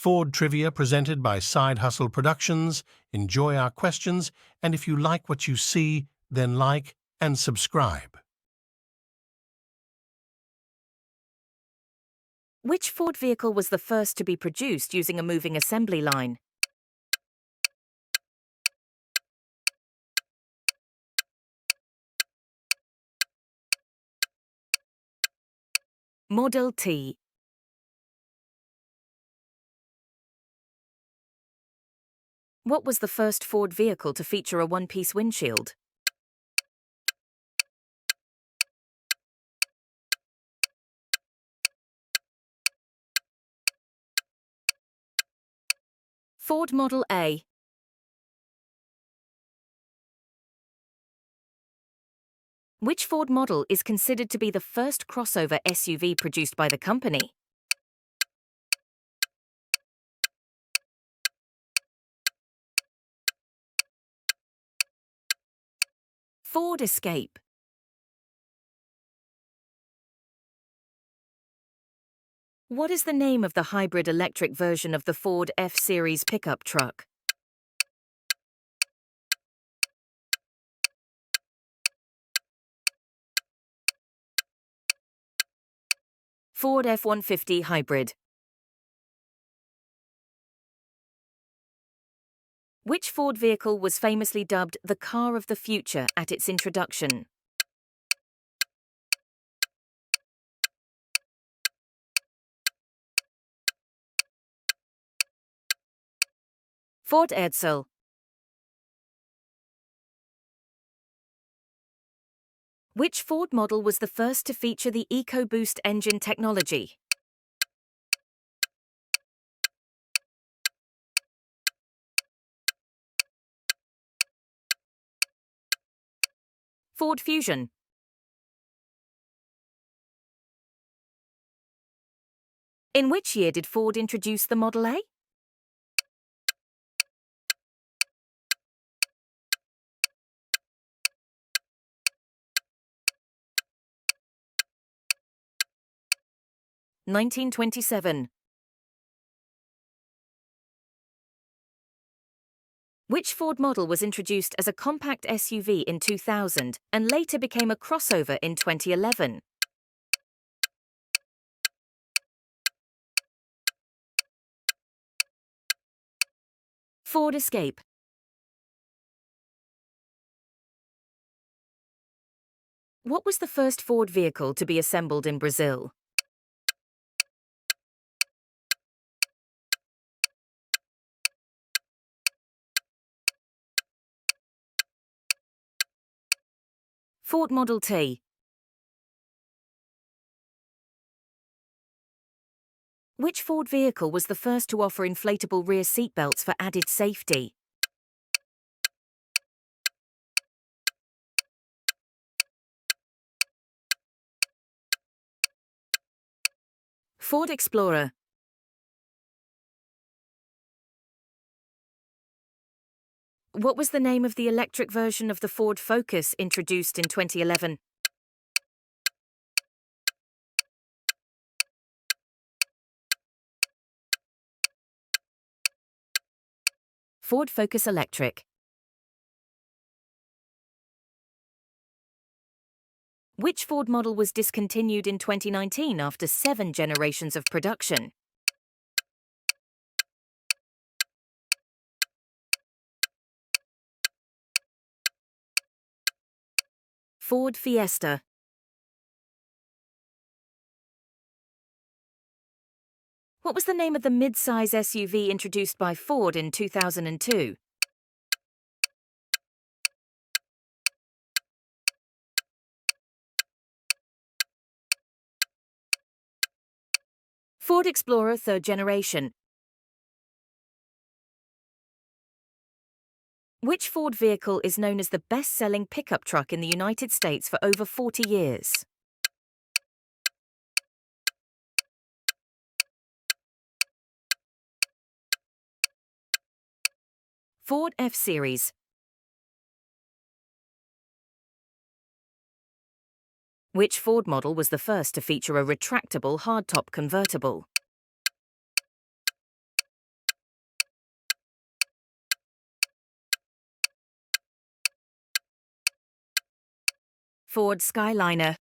Ford Trivia presented by Side Hustle Productions. Enjoy our questions, and if you like what you see, then like and subscribe. Which Ford vehicle was the first to be produced using a moving assembly line? Model T. What was the first Ford vehicle to feature a one-piece windshield? Ford Model A. Which Ford model is considered to be the first crossover SUV produced by the company? Ford Escape. What is the name of the hybrid electric version of the Ford F-Series pickup truck? Ford F-150 Hybrid. Which Ford vehicle was famously dubbed the car of the future at its introduction? Ford Edsel. Which Ford model was the first to feature the EcoBoost engine technology? Ford Fusion. In which year did Ford introduce the Model A? (1927). Which Ford model was introduced as a compact SUV in 2000 and later became a crossover in 2011? Ford Escape. What was the first Ford vehicle to be assembled in Brazil? Ford Model T. Which Ford vehicle was the first to offer inflatable rear seatbelts for added safety? Ford Explorer. What was the name of the electric version of the Ford Focus introduced in 2011? Ford Focus Electric. Which Ford model was discontinued in 2019 after 7 generations of production? Ford Fiesta. What was the name of the mid-size SUV introduced by Ford in 2002? Ford Explorer 3rd generation. Which Ford vehicle is known as the best-selling pickup truck in the United States for over 40 years? Ford F-Series. Which Ford model was the first to feature a retractable hardtop convertible? Ford Skyliner.